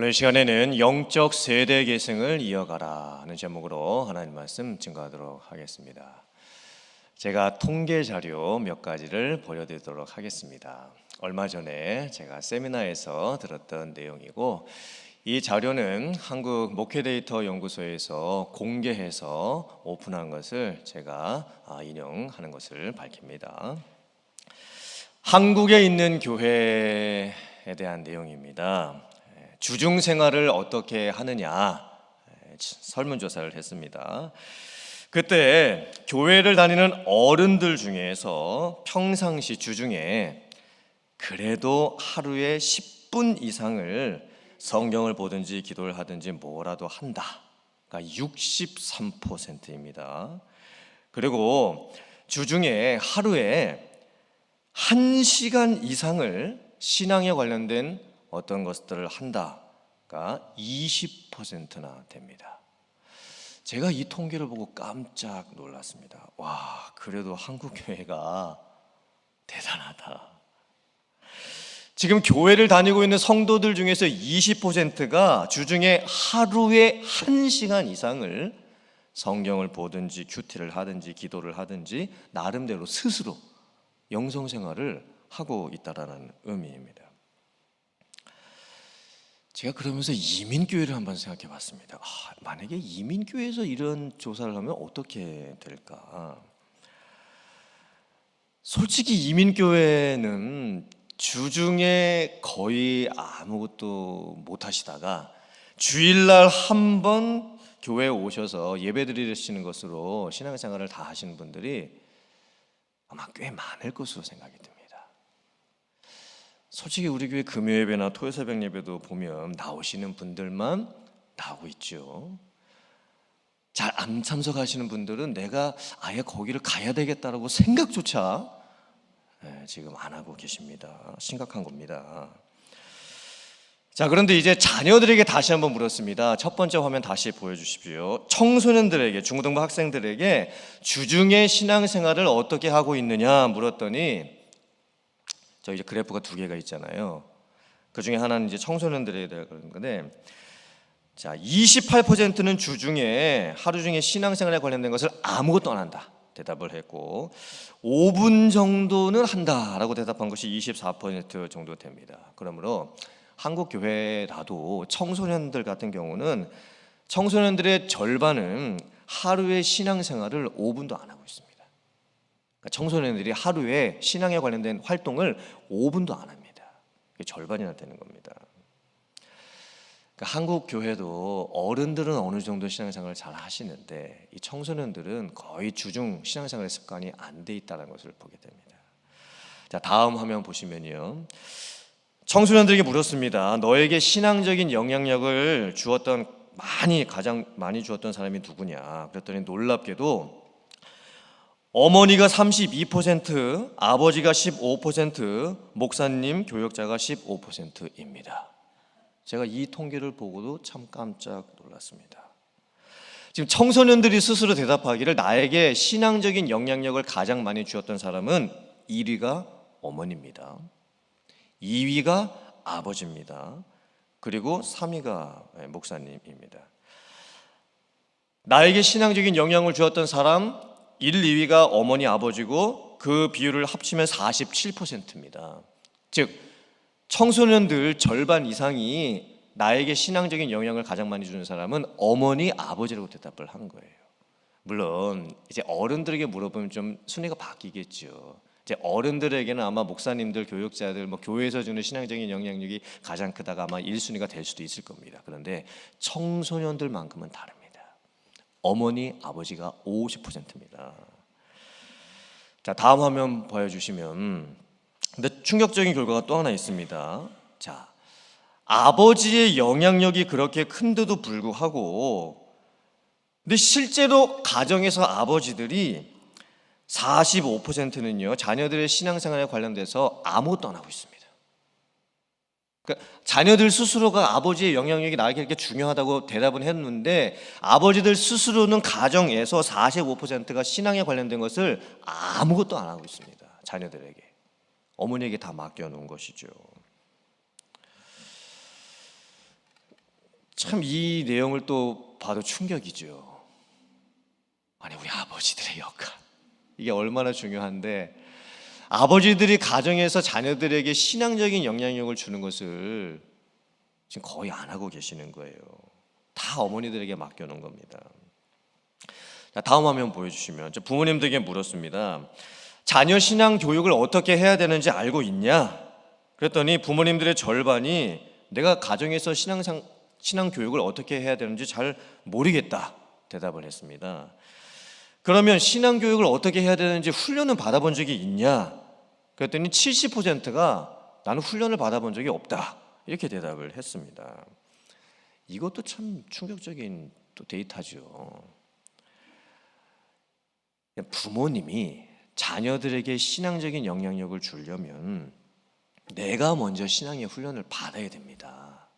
오늘 시간에는 영적 세대 계승을 이어가라 하는 제목으로 하나님 말씀 증거하도록 하겠습니다. 제가 통계 자료 몇 가지를 보여드리도록 하겠습니다. 얼마 전에 제가 세미나에서 들었던 내용이고, 이 자료는 한국 목회데이터 연구소에서 공개해서 오픈한 것을 제가 인용하는 것을 밝힙니다. 한국에 있는 교회에 대한 내용입니다. 주중 생활을 어떻게 하느냐 설문조사를 했습니다. 그때 교회를 다니는 어른들 중에서 평상시 주중에 그래도 하루에 10분 이상을 성경을 보든지 기도를 하든지 뭐라도 한다, 그러니까 63%입니다. 그리고 주중에 하루에 1시간 이상을 신앙에 관련된 어떤 것들을 한다가 20%나 됩니다. 제가 이 통계를 보고 깜짝 놀랐습니다. 와, 그래도 한국 교회가 대단하다. 지금 교회를 다니고 있는 성도들 중에서 20%가 주중에 하루에 1시간 이상을 성경을 보든지 큐티를 하든지 기도를 하든지 나름대로 스스로 영성생활을 하고 있다는 의미입니다. 제가 그러면서 이민교회를 한번 생각해 봤습니다. 만약에 이민교회에서 이런 조사를 하면 어떻게 될까? 솔직히 이민교회는 주중에 거의 아무것도 못 하시다가 주일날 한 번 교회에 오셔서 예배 드리시는 것으로 신앙생활을 다 하시는 분들이 아마 꽤 많을 것으로 생각이 듭니다. 솔직히 우리 교회 금요예배나 토요새벽 예배도 보면 나오시는 분들만 나오고 있죠. 잘 안 참석하시는 분들은 내가 아예 거기를 가야 되겠다라고 생각조차 지금 안 하고 계십니다. 심각한 겁니다. 자, 그런데 이제 자녀들에게 다시 한번 물었습니다. 첫 번째 화면 다시 보여주십시오. 청소년들에게, 중고등부 학생들에게 주중에 신앙생활을 어떻게 하고 있느냐 물었더니, 저 이제 그래프가 두 개가 있잖아요. 그 중에 하나는 이제 청소년들에 대한 건데, 자, 28%는 주중에 하루 중에 신앙생활에 관련된 것을 아무것도 안 한다 대답을 했고, 5분 정도는 한다라고 대답한 것이 24% 정도 됩니다. 그러므로 한국 교회라도 청소년들 같은 경우는 청소년들의 절반은 하루에 신앙생활을 5분도 안 하고 있습니다. 청소년들이 하루에 신앙에 관련된 활동을 5분도 안 합니다. 그게 절반이나 되는 겁니다. 그러니까 한국 교회도 어른들은 어느 정도 신앙생활을 잘 하시는데 이 청소년들은 거의 주중 신앙생활의 습관이 안 돼 있다는 것을 보게 됩니다. 자, 다음 화면 보시면요, 청소년들에게 물었습니다. 너에게 신앙적인 영향력을 가장 많이 주었던 사람이 누구냐? 그랬더니 놀랍게도 어머니가 32%, 아버지가 15%, 목사님, 교역자가 15%입니다. 제가 이 통계를 보고도 참 깜짝 놀랐습니다. 지금 청소년들이 스스로 대답하기를 나에게 신앙적인 영향력을 가장 많이 주었던 사람은 1위가 어머니입니다. 2위가 아버지입니다. 그리고 3위가 목사님입니다. 나에게 신앙적인 영향을 주었던 사람 1, 2위가 어머니, 아버지고 그 비율을 합치면 47%입니다. 즉 청소년들 절반 이상이 나에게 신앙적인 영향을 가장 많이 주는 사람은 어머니, 아버지라고 대답을 한 거예요. 물론 이제 어른들에게 물어보면 좀 순위가 바뀌겠죠. 이제 어른들에게는 아마 목사님들, 교육자들, 교회에서 주는 신앙적인 영향력이 가장 크다가 아마 1순위가 될 수도 있을 겁니다. 그런데 청소년들만큼은 다릅니다. 어머니, 아버지가 50%입니다. 자, 다음 화면 보여주시면, 근데 충격적인 결과가 또 하나 있습니다. 자, 아버지의 영향력이 그렇게 큰데도 불구하고, 근데 실제로 가정에서 아버지들이 45%는요 자녀들의 신앙생활에 관련돼서 아무것도 안 하고 있습니다. 그러니까 자녀들 스스로가 아버지의 영향력이 나에게 이렇게 중요하다고 대답은 했는데 아버지들 스스로는 가정에서 45%가 신앙에 관련된 것을 아무것도 안 하고 있습니다. 자녀들에게, 어머니에게 다 맡겨놓은 것이죠. 참 이 내용을 또 봐도 충격이죠. 아니, 우리 아버지들의 역할, 이게 얼마나 중요한데 아버지들이 가정에서 자녀들에게 신앙적인 영향력을 주는 것을 지금 거의 안 하고 계시는 거예요. 다 어머니들에게 맡겨놓은 겁니다. 자, 다음 화면 보여주시면, 부모님들에게 물었습니다. 자녀 신앙 교육을 어떻게 해야 되는지 알고 있냐? 그랬더니 부모님들의 절반이 내가 가정에서 신앙 교육을 어떻게 해야 되는지 잘 모르겠다 대답을 했습니다. 그러면 신앙 교육을 어떻게 해야 되는지 훈련은 받아본 적이 있냐? 그랬더니 70%가 나는 훈련을 받아본 적이 없다, 이렇게 대답을 했습니다. 이것도 참 충격적인 또 데이터죠. 부모님이 자녀들에게 신앙적인 영향력을 주려면 내가 먼저 신앙의 훈련을 받아야 됩니다.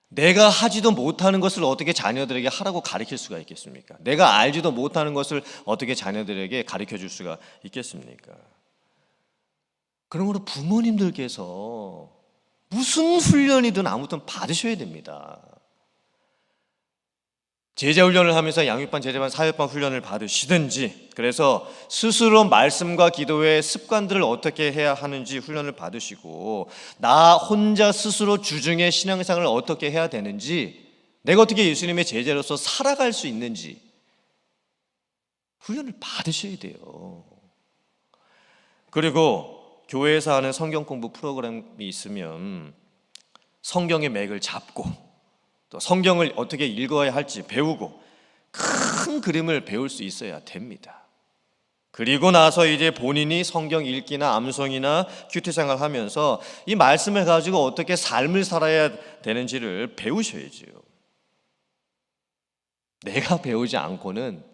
내가 하지도 못하는 것을 어떻게 자녀들에게 하라고 가르칠 수가 있겠습니까? 내가 알지도 못하는 것을 어떻게 자녀들에게 가르쳐 줄 수가 있겠습니까? 그러므로 부모님들께서 무슨 훈련이든 아무튼 받으셔야 됩니다. 제자훈련을 하면서 양육반, 제자반, 사역반 훈련을 받으시든지, 그래서 스스로 말씀과 기도의 습관들을 어떻게 해야 하는지 훈련을 받으시고, 나 혼자 스스로 주중에 신앙생활을 어떻게 해야 되는지, 내가 어떻게 예수님의 제자로서 살아갈 수 있는지 훈련을 받으셔야 돼요. 그리고 교회에서 하는 성경 공부 프로그램이 있으면 성경의 맥을 잡고 또 성경을 어떻게 읽어야 할지 배우고 큰 그림을 배울 수 있어야 됩니다. 그리고 나서 이제 본인이 성경 읽기나 암송이나 큐티 생활을 하면서 이 말씀을 가지고 어떻게 삶을 살아야 되는지를 배우셔야지요. 내가 배우지 않고는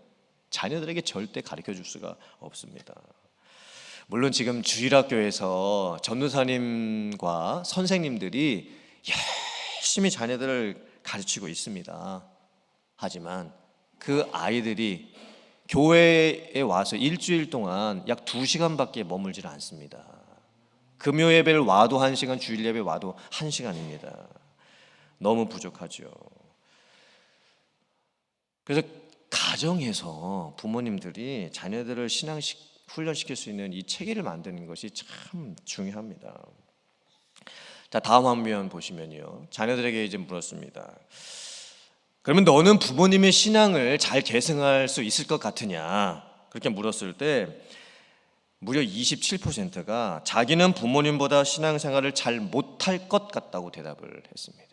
자녀들에게 절대 가르쳐 줄 수가 없습니다. 물론 지금 주일학교에서 전도사님과 선생님들이 열심히 자녀들을 가르치고 있습니다. 하지만 그 아이들이 교회에 와서 일주일 동안 약 2시간밖에 머물질 않습니다. 금요 예배를 와도 1시간, 주일 예배 와도 1시간입니다. 너무 부족하죠. 그래서 가정에서 부모님들이 자녀들을 훈련시킬 수 있는 이 체계를 만드는 것이 참 중요합니다. 자, 다음 화면 보시면요, 자녀들에게 이제 물었습니다. 그러면 너는 부모님의 신앙을 잘 계승할 수 있을 것 같으냐? 그렇게 물었을 때 무려 27%가 자기는 부모님보다 신앙생활을 잘 못할 것 같다고 대답을 했습니다.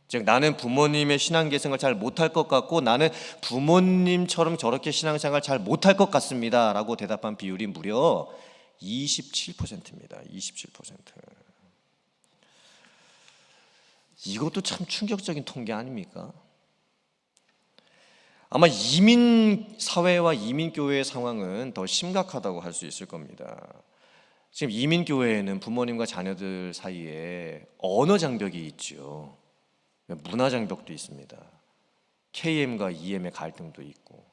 즉, 나는 부모님의 신앙 계승을 잘 못할 것 같고 나는 부모님처럼 저렇게 신앙생활 잘 못할 것 같습니다 라고 대답한 비율이 무려 27%입니다. 27%. 이것도 참 충격적인 통계 아닙니까? 아마 이민 사회와 이민 교회의 상황은 더 심각하다고 할 수 있을 겁니다. 지금 이민 교회에는 부모님과 자녀들 사이에 언어 장벽이 있죠. 문화 장벽도 있습니다. KM과 EM의 갈등도 있고,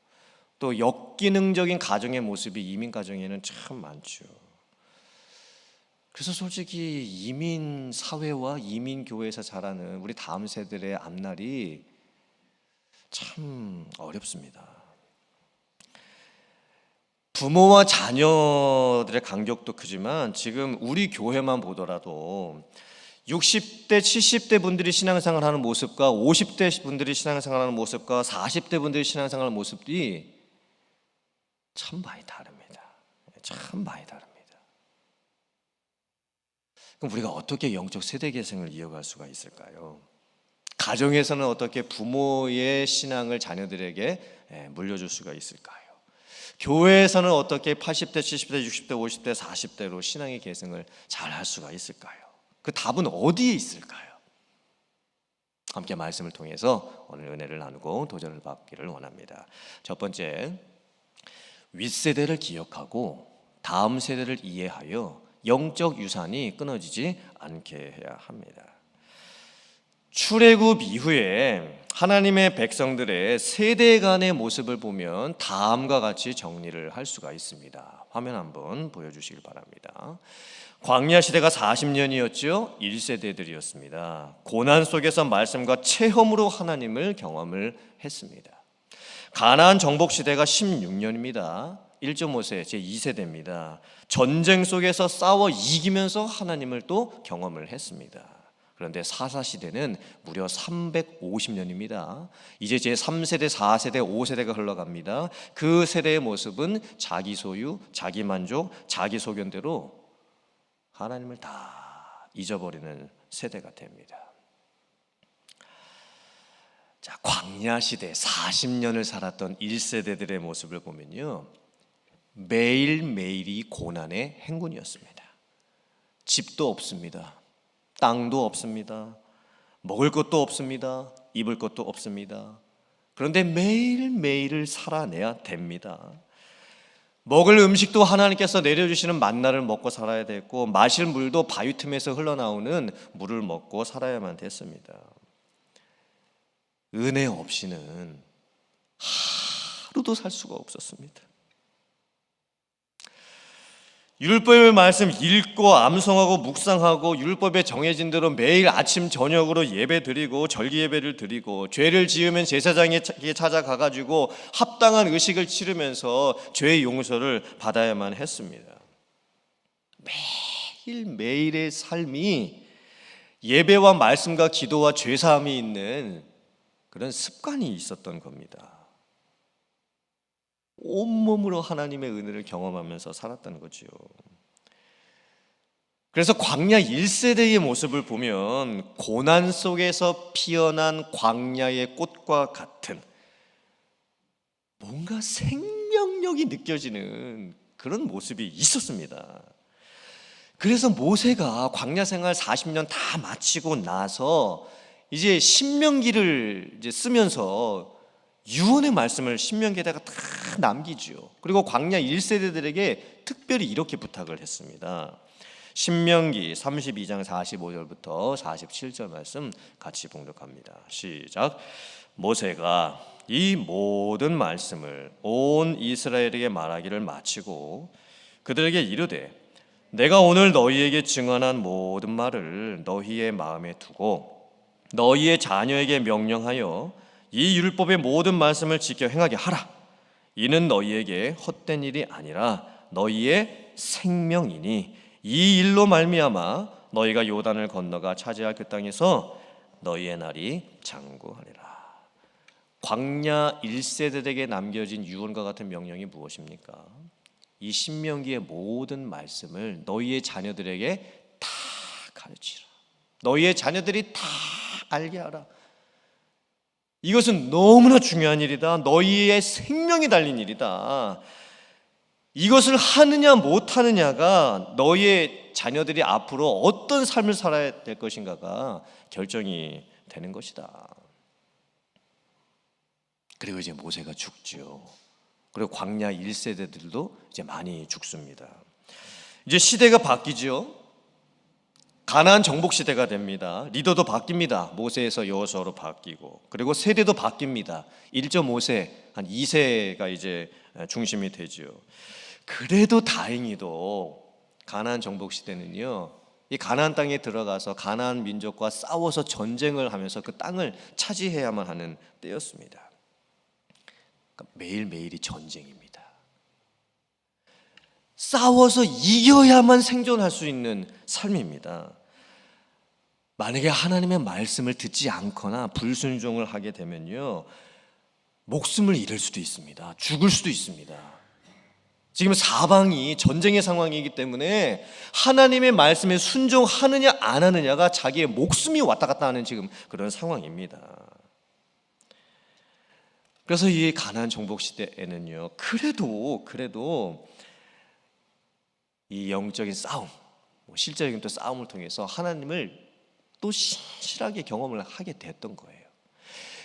또 역기능적인 가정의 모습이 이민 가정에는 참 많죠. 그래서 솔직히 이민 사회와 이민 교회에서 자라는 우리 다음 세대의 앞날이 참 어렵습니다. 부모와 자녀들의 간격도 크지만 지금 우리 교회만 보더라도 60대, 70대 분들이 신앙생활 하는 모습과 50대 분들이 신앙생활 하는 모습과 40대 분들이 신앙생활 하는 모습이 참 많이 다릅니다. 참 많이 다릅니다. 그럼 우리가 어떻게 영적 세대 계승을 이어갈 수가 있을까요? 가정에서는 어떻게 부모의 신앙을 자녀들에게 물려줄 수가 있을까요? 교회에서는 어떻게 80대, 70대, 60대, 50대, 40대로 신앙의 계승을 잘 할 수가 있을까요? 그 답은 어디에 있을까요? 함께 말씀을 통해서 오늘 은혜를 나누고 도전을 받기를 원합니다. 첫 번째, 윗세대를 기억하고 다음 세대를 이해하여 영적 유산이 끊어지지 않게 해야 합니다. 출애굽 이후에 하나님의 백성들의 세대 간의 모습을 보면 다음과 같이 정리를 할 수가 있습니다. 화면 한번 보여주시길 바랍니다. 광야 시대가 40년이었죠. 1세대들이었습니다. 고난 속에서 말씀과 체험으로 하나님을 경험을 했습니다. 가나안 정복 시대가 16년입니다. 1.5세 제2세대입니다. 전쟁 속에서 싸워 이기면서 하나님을 또 경험을 했습니다. 그런데 사사시대는 무려 350년입니다. 이제 제3세대, 4세대, 5세대가 흘러갑니다. 그 세대의 모습은 자기 소유, 자기 만족, 자기 소견대로 하나님을 다 잊어버리는 세대가 됩니다. 자, 광야 시대 40년을 살았던 1세대들의 모습을 보면요, 매일매일이 고난의 행군이었습니다. 집도 없습니다. 땅도 없습니다. 먹을 것도 없습니다. 입을 것도 없습니다. 그런데 매일매일을 살아내야 됩니다. 먹을 음식도 하나님께서 내려주시는 만나를 먹고 살아야 됐고, 마실 물도 바위 틈에서 흘러나오는 물을 먹고 살아야만 됐습니다. 은혜 없이는 하루도 살 수가 없었습니다. 율법의 말씀 읽고 암송하고 묵상하고 율법에 정해진 대로 매일 아침 저녁으로 예배 드리고 절기 예배를 드리고, 죄를 지으면 제사장에 찾아가가지고 합당한 의식을 치르면서 죄의 용서를 받아야만 했습니다. 매일매일의 삶이 예배와 말씀과 기도와 죄사함이 있는 그런 습관이 있었던 겁니다. 온몸으로 하나님의 은혜를 경험하면서 살았다는 거죠. 그래서 광야 1세대의 모습을 보면 고난 속에서 피어난 광야의 꽃과 같은 뭔가 생명력이 느껴지는 그런 모습이 있었습니다. 그래서 모세가 광야 생활 40년 다 마치고 나서 이제 신명기를 이제 쓰면서 유언의 말씀을 신명기에다가 다 남기죠. 그리고 광야 1세대들에게 특별히 이렇게 부탁을 했습니다. 신명기 32장 45절부터 47절 말씀 같이 봉독합니다. 시작. 모세가 이 모든 말씀을 온 이스라엘에게 말하기를 마치고 그들에게 이르되, 내가 오늘 너희에게 증언한 모든 말을 너희의 마음에 두고 너희의 자녀에게 명령하여 이 율법의 모든 말씀을 지켜 행하게 하라. 이는 너희에게 헛된 일이 아니라 너희의 생명이니 이 일로 말미암아 너희가 요단을 건너가 차지할 그 땅에서 너희의 날이 장구하리라. 광야 1세대에게 남겨진 유언과 같은 명령이 무엇입니까? 이 신명기의 모든 말씀을 너희의 자녀들에게 다 가르치라. 너희의 자녀들이 다 알게 하라. 이것은 너무나 중요한 일이다. 너희의 생명이 달린 일이다. 이것을 하느냐 못하느냐가 너희의 자녀들이 앞으로 어떤 삶을 살아야 될 것인가가 결정이 되는 것이다. 그리고 이제 모세가 죽죠. 그리고 광야 1세대들도 이제 많이 죽습니다. 이제 시대가 바뀌죠. 가나안 정복 시대가 됩니다. 리더도 바뀝니다. 모세에서 여호수아로 바뀌고, 그리고 세대도 바뀝니다. 1.5세, 한 2세가 이제 중심이 되죠. 그래도 다행히도 가나안 정복 시대는요, 이 가나안 땅에 들어가서 가나안 민족과 싸워서 전쟁을 하면서 그 땅을 차지해야만 하는 때였습니다. 그러니까 매일매일이 전쟁입니다. 싸워서 이겨야만 생존할 수 있는 삶입니다. 만약에 하나님의 말씀을 듣지 않거나 불순종을 하게 되면요, 목숨을 잃을 수도 있습니다. 죽을 수도 있습니다. 지금 사방이 전쟁의 상황이기 때문에 하나님의 말씀에 순종하느냐 안 하느냐가 자기의 목숨이 왔다 갔다 하는 지금 그런 상황입니다. 그래서 이 가나안 정복 시대에는요, 그래도 이 영적인 싸움, 실제적인 또 싸움을 통해서 하나님을 또 신실하게 경험을 하게 됐던 거예요.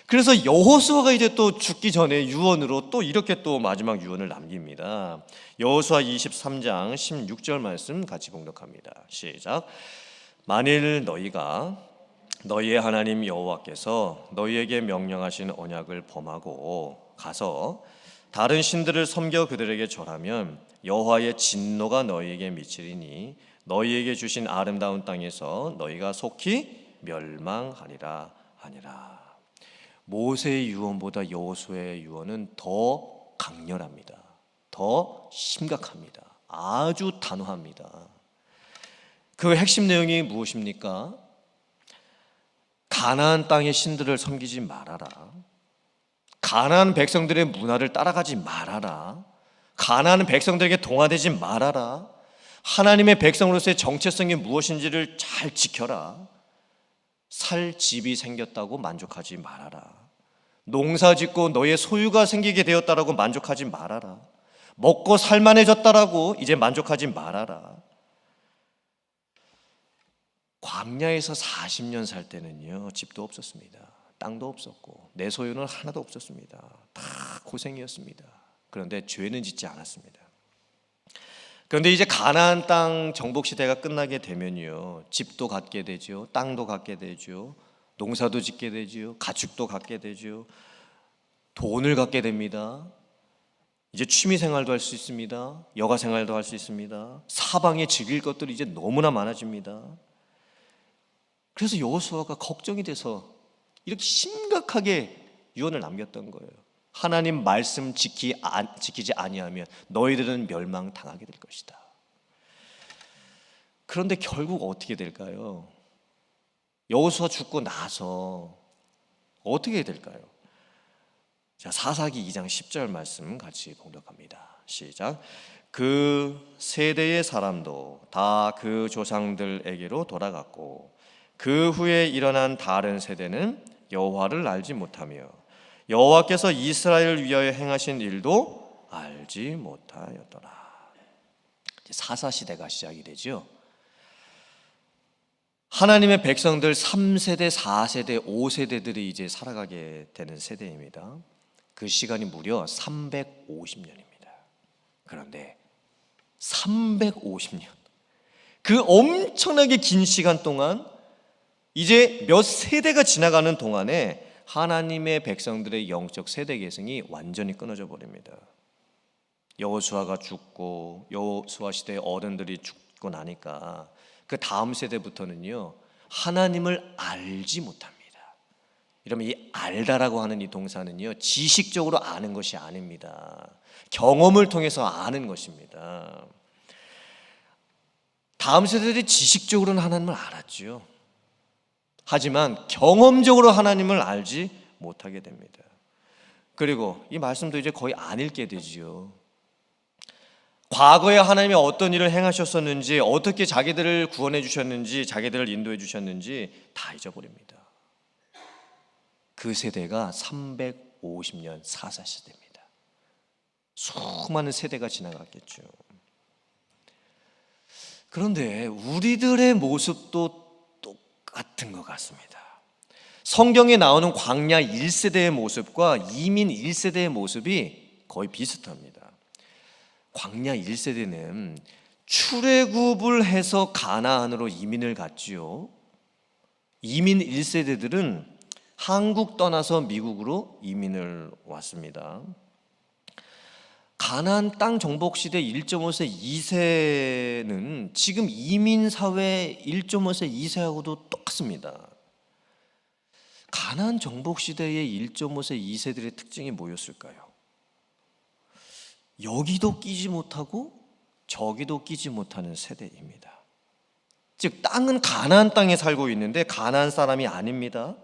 그래서 여호수아가 이제 또 죽기 전에 유언으로 또 이렇게 또 마지막 유언을 남깁니다. 여호수아 23장 16절 말씀 같이 봉독합니다. 시작. 만일 너희가 너희의 하나님 여호와께서 너희에게 명령하신 언약을 범하고 가서 다른 신들을 섬겨 그들에게 절하면 여호와의 진노가 너희에게 미치리니 너희에게 주신 아름다운 땅에서 너희가 속히 멸망하리라 하니라. 모세의 유언보다 여호수아의 유언은 더 강렬합니다. 더 심각합니다. 아주 단호합니다. 그 핵심 내용이 무엇입니까? 가나안 땅의 신들을 섬기지 말아라. 가나안 백성들의 문화를 따라가지 말아라. 가나안 백성들에게 동화되지 말아라. 하나님의 백성으로서의 정체성이 무엇인지를 잘 지켜라. 살 집이 생겼다고 만족하지 말아라. 농사 짓고 너의 소유가 생기게 되었다라고 만족하지 말아라. 먹고 살만해졌다라고 이제 만족하지 말아라. 광야에서 40년 살 때는요, 집도 없었습니다. 땅도 없었고 내 소유는 하나도 없었습니다. 다 고생이었습니다. 그런데 죄는 짓지 않았습니다. 그런데 이제 가나안 땅 정복 시대가 끝나게 되면요, 집도 갖게 되죠, 땅도 갖게 되죠, 농사도 짓게 되죠, 가축도 갖게 되죠, 돈을 갖게 됩니다. 이제 취미 생활도 할 수 있습니다. 여가 생활도 할 수 있습니다. 사방에 즐길 것들이 이제 너무나 많아집니다. 그래서 여호수아가 걱정이 돼서 이렇게 심각하게 유언을 남겼던 거예요. 하나님 말씀 지키지 아니하면 너희들은 멸망당하게 될 것이다. 그런데 결국 어떻게 될까요? 여호수아 죽고 나서 어떻게 될까요? 자, 사사기 2장 10절 말씀 같이 봉독합니다. 시작. 그 세대의 사람도 다 그 조상들에게로 돌아갔고 그 후에 일어난 다른 세대는 여호와를 알지 못하며 여호와께서 이스라엘을 위하여 행하신 일도 알지 못하였더라. 사사 시대가 시작이 되죠. 하나님의 백성들 3세대, 4세대, 5세대들이 이제 살아가게 되는 세대입니다. 그 시간이 무려 350년입니다. 그런데 350년, 그 엄청나게 긴 시간 동안 이제 몇 세대가 지나가는 동안에 하나님의 백성들의 영적 세대 계승이 완전히 끊어져 버립니다. 여호수아가 죽고 여호수아 시대의 어른들이 죽고 나니까 그 다음 세대부터는요, 하나님을 알지 못합니다. 이러면 이 알다라고 하는 이 동사는요, 지식적으로 아는 것이 아닙니다. 경험을 통해서 아는 것입니다. 다음 세대들이 지식적으로는 하나님을 알았죠. 하지만 경험적으로 하나님을 알지 못하게 됩니다. 그리고 이 말씀도 이제 거의 안 읽게 되지요. 과거에 하나님이 어떤 일을 행하셨었는지, 어떻게 자기들을 구원해 주셨는지, 자기들을 인도해 주셨는지 다 잊어버립니다. 그 세대가 350년 사사 시대입니다. 수많은 세대가 지나갔겠죠. 그런데 우리들의 모습도 똑같은 것 같습니다. 성경에 나오는 광야 1세대의 모습과 이민 1세대의 모습이 거의 비슷합니다. 광야 1세대는 출애굽을 해서 가나안으로 이민을 갔지요. 이민 1세대들은 한국 떠나서 미국으로 이민을 왔습니다. 가나안 땅 정복 시대 1.5세, 2세는 지금 이민 사회 1.5세, 2세하고도 똑같습니다. 가나안 정복 시대의 1.5세, 2세들의 특징이 뭐였을까요? 여기도 끼지 못하고 저기도 끼지 못하는 세대입니다. 즉 땅은 가나안 땅에 살고 있는데 가나안 사람이 아닙니다.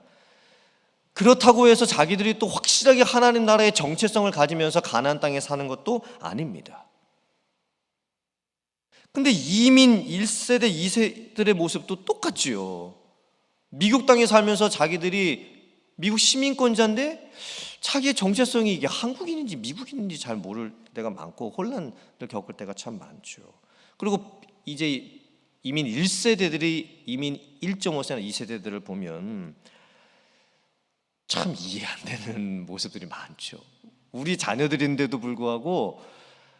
그렇다고 해서 자기들이 또 확실하게 하나님 나라의 정체성을 가지면서 가나안 땅에 사는 것도 아닙니다. 근데 이민 1세대, 2세들의 모습도 똑같지요. 미국 땅에 살면서 자기들이 미국 시민권자인데 자기의 정체성이 이게 한국인인지 미국인인지 잘 모를 때가 많고 혼란을 겪을 때가 참 많죠. 그리고 이제 이민 1세대들이 이민 1.5세나 2세대들을 보면 참 이해 안 되는 모습들이 많죠. 우리 자녀들인데도 불구하고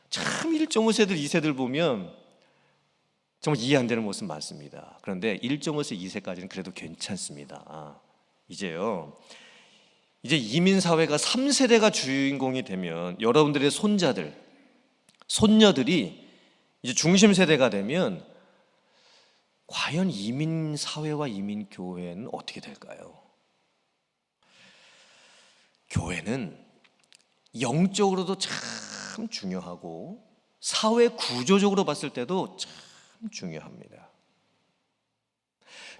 참 1.5세들, 2세들 보면 정말 이해 안 되는 모습 많습니다. 그런데 1.5세, 2세까지는 그래도 괜찮습니다. 이제요, 이제 이민사회가 3세대가 주인공이 되면 여러분들의 손자들, 손녀들이 이제 중심세대가 되면 과연 이민사회와 이민교회는 어떻게 될까요? 교회는 영적으로도 참 중요하고 사회 구조적으로 봤을 때도 참 중요합니다.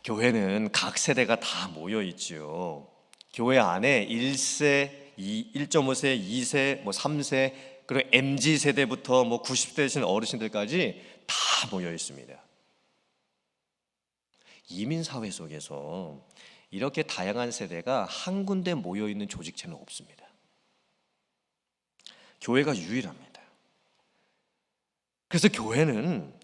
교회는 각 세대가 다 모여 있죠. 교회 안에 1세, 1.5세, 2세, 3세, 그리고 MZ 세대부터 90대 되신 어르신들까지 다 모여 있습니다. 이민 사회 속에서 이렇게 다양한 세대가 한 군데 모여 있는 조직체는 없습니다. 교회가 유일합니다. 그래서 교회는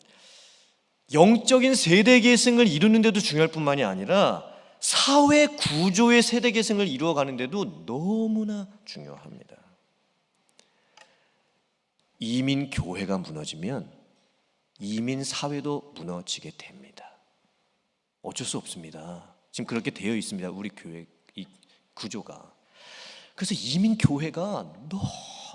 영적인 세대 계승을 이루는 데도 중요할 뿐만이 아니라 사회 구조의 세대 계승을 이루어가는 데도 너무나 중요합니다. 이민 교회가 무너지면 이민 사회도 무너지게 됩니다. 어쩔 수 없습니다. 지금 그렇게 되어 있습니다. 우리 교회 이 구조가. 그래서 이민 교회가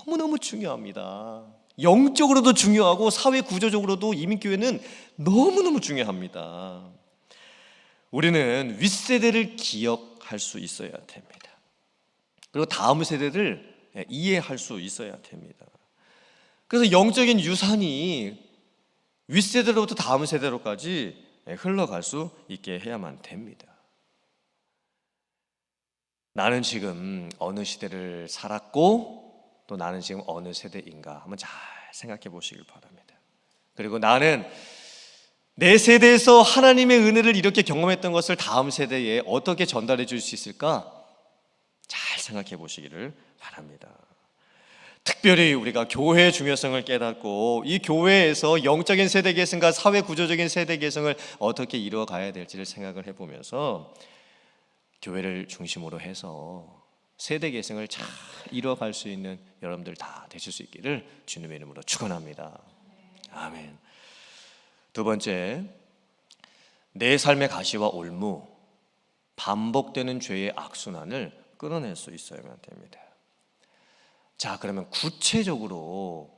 너무너무 중요합니다. 영적으로도 중요하고 사회 구조적으로도 이민 교회는 너무너무 중요합니다. 우리는 윗세대를 기억할 수 있어야 됩니다. 그리고 다음 세대를 이해할 수 있어야 됩니다. 그래서 영적인 유산이 윗세대로부터 다음 세대로까지 흘러갈 수 있게 해야만 됩니다. 나는 지금 어느 시대를 살았고 또 나는 지금 어느 세대인가 한번 잘 생각해 보시길 바랍니다. 그리고 나는 내 세대에서 하나님의 은혜를 이렇게 경험했던 것을 다음 세대에 어떻게 전달해 줄 수 있을까? 잘 생각해 보시기를 바랍니다. 특별히 우리가 교회의 중요성을 깨닫고 이 교회에서 영적인 세대 계승과 사회 구조적인 세대 계승을 어떻게 이루어 가야 될지를 생각을 해보면서 교회를 중심으로 해서 세대 계승을 잘 이루어갈 수 있는 여러분들 다 되실 수 있기를 주님의 이름으로 축원합니다. 아멘. 두 번째, 내 삶의 가시와 올무, 반복되는 죄의 악순환을 끊어낼 수 있어야만 됩니다. 자, 그러면 구체적으로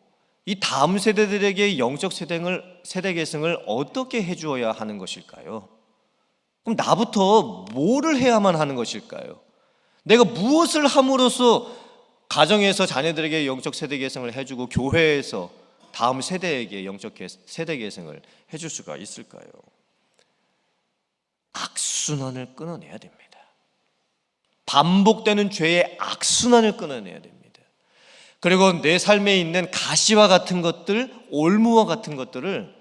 이 다음 세대들에게 영적 세대 계승을 어떻게 해주어야 하는 것일까요? 그럼 나부터 뭐를 해야만 하는 것일까요? 내가 무엇을 함으로써 가정에서 자녀들에게 영적 세대 계승을 해주고 교회에서 다음 세대에게 영적 세대 계승을 해줄 수가 있을까요? 악순환을 끊어내야 됩니다. 반복되는 죄의 악순환을 끊어내야 됩니다. 그리고 내 삶에 있는 가시와 같은 것들, 올무와 같은 것들을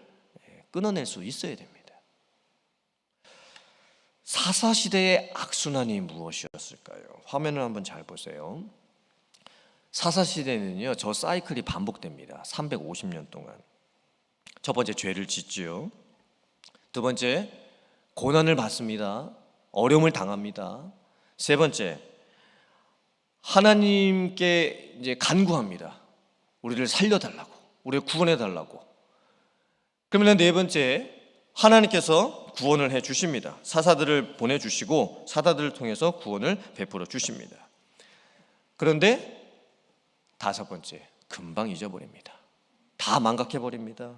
끊어낼 수 있어야 됩니다. 사사시대의 악순환이 무엇이었을까요? 화면을 한번 잘 보세요. 사사시대는요, 저 사이클이 반복됩니다. 350년 동안. 첫 번째, 죄를 짓지요. 두 번째, 고난을 받습니다. 어려움을 당합니다. 세 번째, 하나님께 이제 간구합니다. 우리를 살려달라고, 우리를 구원해달라고. 그러면 네 번째, 하나님께서 구원을 해 주십니다. 사사들을 보내주시고 사사들을 통해서 구원을 베풀어 주십니다. 그런데 다섯 번째, 금방 잊어버립니다. 다 망각해버립니다.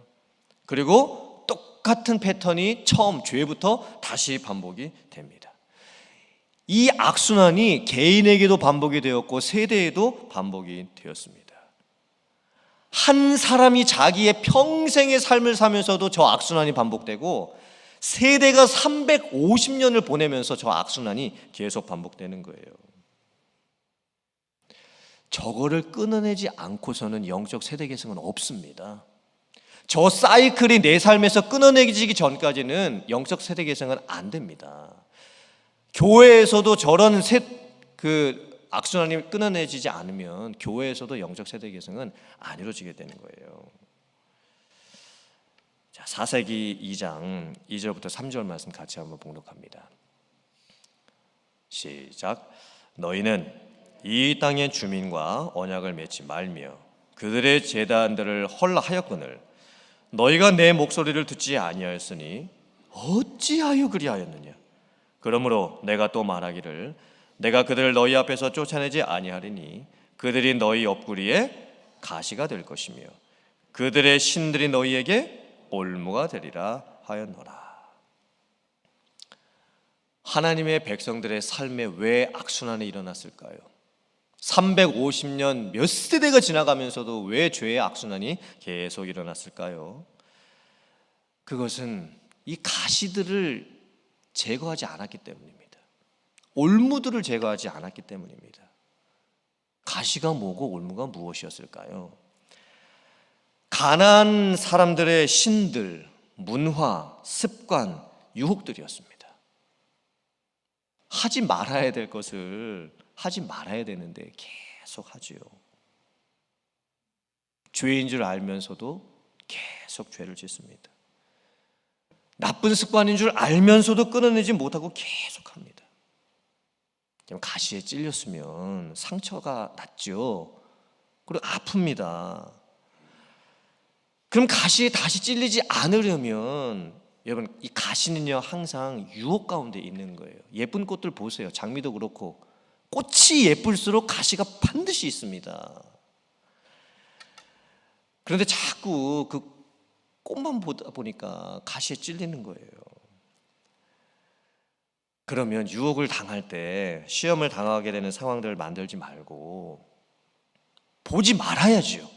그리고 똑같은 패턴이 처음 죄부터 다시 반복이 됩니다. 이 악순환이 개인에게도 반복이 되었고 세대에도 반복이 되었습니다. 한 사람이 자기의 평생의 삶을 살면서도 저 악순환이 반복되고 세대가 350년을 보내면서 저 악순환이 계속 반복되는 거예요. 저거를 끊어내지 않고서는 영적 세대 계승은 없습니다. 저 사이클이 내 삶에서 끊어내지기 전까지는 영적 세대 계승은 안 됩니다. 교회에서도 저런 악순환이 끊어내지지 않으면 교회에서도 영적 세대 계승은 안 이루어지게 되는 거예요. 자, 사사기 2장 2절부터 3절 말씀 같이 한번 봉독합니다. 시작. 너희는 이 땅의 주민과 언약을 맺지 말며 그들의 제단들을 헐라하였거늘 너희가 내 목소리를 듣지 아니하였으니 어찌하여 그리하였느냐. 그러므로 내가 또 말하기를 내가 그들을 너희 앞에서 쫓아내지 아니하리니 그들이 너희 옆구리에 가시가 될 것이며 그들의 신들이 너희에게 올무가 되리라 하였노라. 하나님의 백성들의 삶에 왜 악순환이 일어났을까요? 350년 몇 세대가 지나가면서도 왜 죄의 악순환이 계속 일어났을까요? 그것은 이 가시들을 제거하지 않았기 때문입니다. 올무들을 제거하지 않았기 때문입니다. 가시가 뭐고 올무가 무엇이었을까요? 가나안 사람들의 신들, 문화, 습관, 유혹들이었습니다. 하지 말아야 될 것을 하지 말아야 되는데 계속 하지요. 죄인 줄 알면서도 계속 죄를 짓습니다. 나쁜 습관인 줄 알면서도 끊어내지 못하고 계속 합니다. 가시에 찔렸으면 상처가 났죠. 그리고 아픕니다. 그럼 가시에 다시 찔리지 않으려면 여러분, 이 가시는요 항상 유혹 가운데 있는 거예요. 예쁜 꽃들 보세요. 장미도 그렇고 꽃이 예쁠수록 가시가 반드시 있습니다. 그런데 자꾸 그 꽃만 보다 보니까 가시에 찔리는 거예요. 그러면 유혹을 당할 때, 시험을 당하게 되는 상황들을 만들지 말고 보지 말아야지요.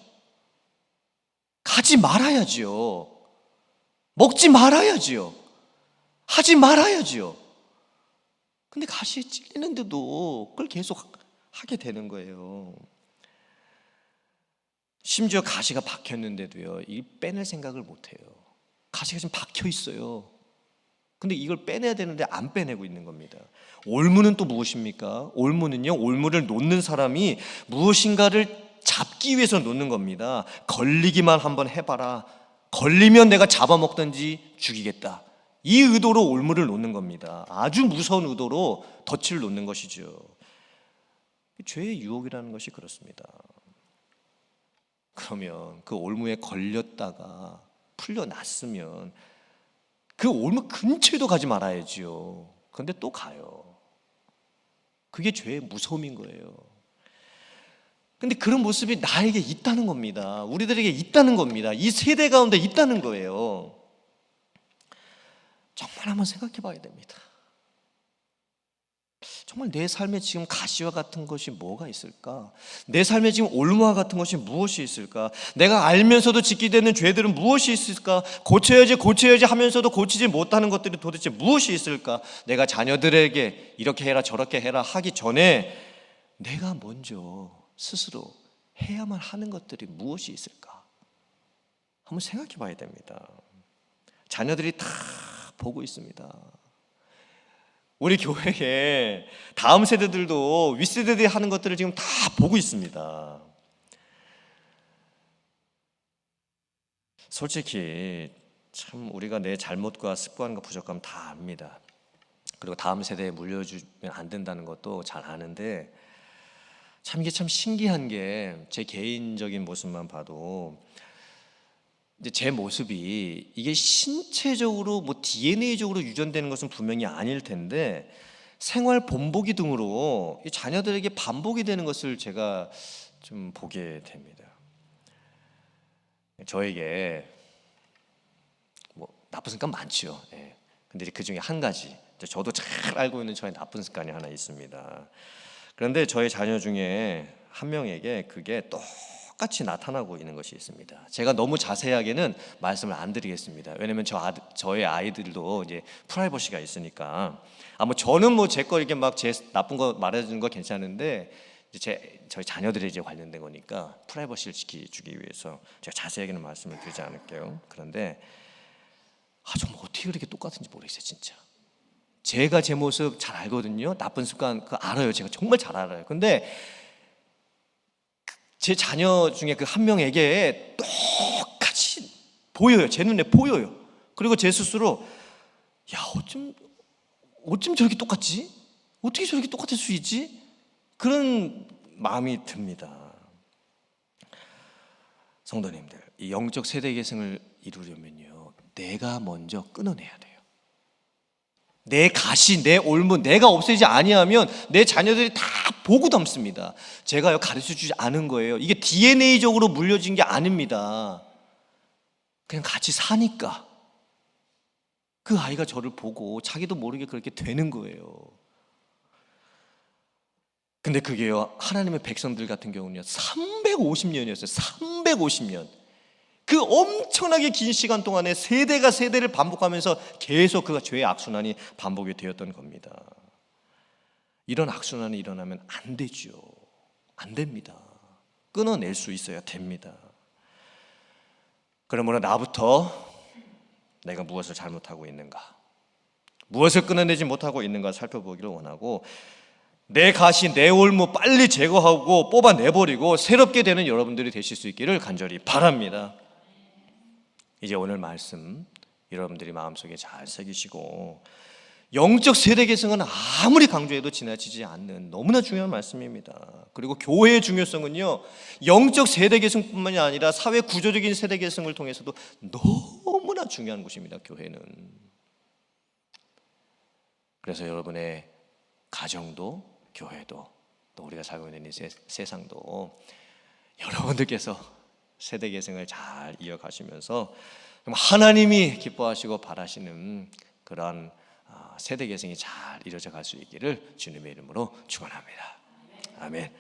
가지 말아야지요. 먹지 말아야지요. 하지 말아야지요. 근데 가시에 찔리는데도 그걸 계속 하게 되는 거예요. 심지어 가시가 박혔는데도요, 이 빼낼 생각을 못해요. 가시가 지금 박혀 있어요. 근데 이걸 빼내야 되는데 안 빼내고 있는 겁니다. 올무는 또 무엇입니까? 올무는요, 올무를 놓는 사람이 무엇인가를 잡기 위해서 놓는 겁니다. 걸리기만 한번 해봐라. 걸리면 내가 잡아먹든지 죽이겠다. 이 의도로 올무를 놓는 겁니다. 아주 무서운 의도로 덫을 놓는 것이죠. 죄의 유혹이라는 것이 그렇습니다. 그러면 그 올무에 걸렸다가 풀려났으면 그 올무 근처에도 가지 말아야지요. 그런데 또 가요. 그게 죄의 무서움인 거예요. 근데 그런 모습이 나에게 있다는 겁니다. 우리들에게 있다는 겁니다. 이 세대 가운데 있다는 거예요. 정말 한번 생각해 봐야 됩니다. 정말 내 삶에 지금 가시와 같은 것이 뭐가 있을까? 내 삶에 지금 올무와 같은 것이 무엇이 있을까? 내가 알면서도 짓게 되는 죄들은 무엇이 있을까? 고쳐야지 하면서도 고치지 못하는 것들이 도대체 무엇이 있을까? 내가 자녀들에게 이렇게 해라 저렇게 해라 하기 전에 내가 먼저 스스로 해야만 하는 것들이 무엇이 있을까? 한번 생각해 봐야 됩니다. 자녀들이 다 보고 있습니다. 우리 교회에 다음 세대들도 윗세대들이 하는 것들을 지금 다 보고 있습니다. 솔직히 참 우리가 내 잘못과 습관과 부족함 다 압니다. 그리고 다음 세대에 물려주면 안 된다는 것도 잘 아는데 참 이게 참 신기한 게 제 개인적인 모습만 봐도 이제 제 모습이 이게 신체적으로 뭐 DNA적으로 유전되는 것은 분명히 아닐 텐데 생활 본보기 등으로 이 자녀들에게 반복이 되는 것을 제가 좀 보게 됩니다. 저에게 뭐 나쁜 습관 많지요. 예. 근데 그 중에 한 가지 저도 잘 알고 있는 저의 나쁜 습관이 하나 있습니다. 그런데 저의 자녀 중에 한 명에게 그게 똑같이 나타나고 있는 것이 있습니다. 제가 너무 자세하게는 말씀을 안 드리겠습니다. 왜냐하면 저의 아이들도 이제 프라이버시가 있으니까. 뭐 저는 뭐 제 거 이렇게 막 제 나쁜 거 말해주는 거 괜찮은데 저희 자녀들이 이제 관련된 거니까 프라이버시를 지켜주기 위해서 제가 자세하게는 말씀을 드리지 않을게요. 그런데 정말 어떻게 그렇게 똑같은지 모르겠어요, 진짜. 제가 제 모습 잘 알거든요. 나쁜 습관 그거 알아요. 제가 정말 잘 알아요. 근데 제 자녀 중에 그 한 명에게 똑같이 보여요. 제 눈에 보여요. 그리고 제 스스로 어쩜 저렇게 똑같지? 어떻게 저렇게 똑같을 수 있지? 그런 마음이 듭니다. 성도님들, 이 영적 세대 계승을 이루려면요, 내가 먼저 끊어내야 돼요. 내 가시, 내 올무, 내가 없애지 아니하면 내 자녀들이 다 보고 닮습니다. 제가요 가르쳐주지 않은 거예요. 이게 DNA적으로 물려진 게 아닙니다. 그냥 같이 사니까 그 아이가 저를 보고 자기도 모르게 그렇게 되는 거예요. 근데 그게요, 하나님의 백성들 같은 경우는요 350년이었어요. 350년. 그 엄청나게 긴 시간 동안에 세대가 세대를 반복하면서 계속 그 죄의 악순환이 반복이 되었던 겁니다. 이런 악순환이 일어나면 안 되죠. 안 됩니다. 끊어낼 수 있어야 됩니다. 그러므로 나부터 내가 무엇을 잘못하고 있는가, 무엇을 끊어내지 못하고 있는가 살펴보기를 원하고, 내 가시, 내 올무 빨리 제거하고 뽑아내버리고 새롭게 되는 여러분들이 되실 수 있기를 간절히 바랍니다. 이제 오늘 말씀 여러분들이 마음속에 잘 새기시고, 영적 세대 계승은 아무리 강조해도 지나치지 않는 너무나 중요한 말씀입니다. 그리고 교회의 중요성은요, 영적 세대 계승뿐만이 아니라 사회 구조적인 세대 계승을 통해서도 너무나 중요한 곳입니다. 교회는. 그래서 여러분의 가정도 교회도 또 우리가 살고 있는 이 세상도 여러분들께서 세대 계승을 잘 이어가시면서 하나님이 기뻐하시고 바라시는 그런 세대 계승이 잘 이루어져 갈 수 있기를 주님의 이름으로 축원합니다. 아멘.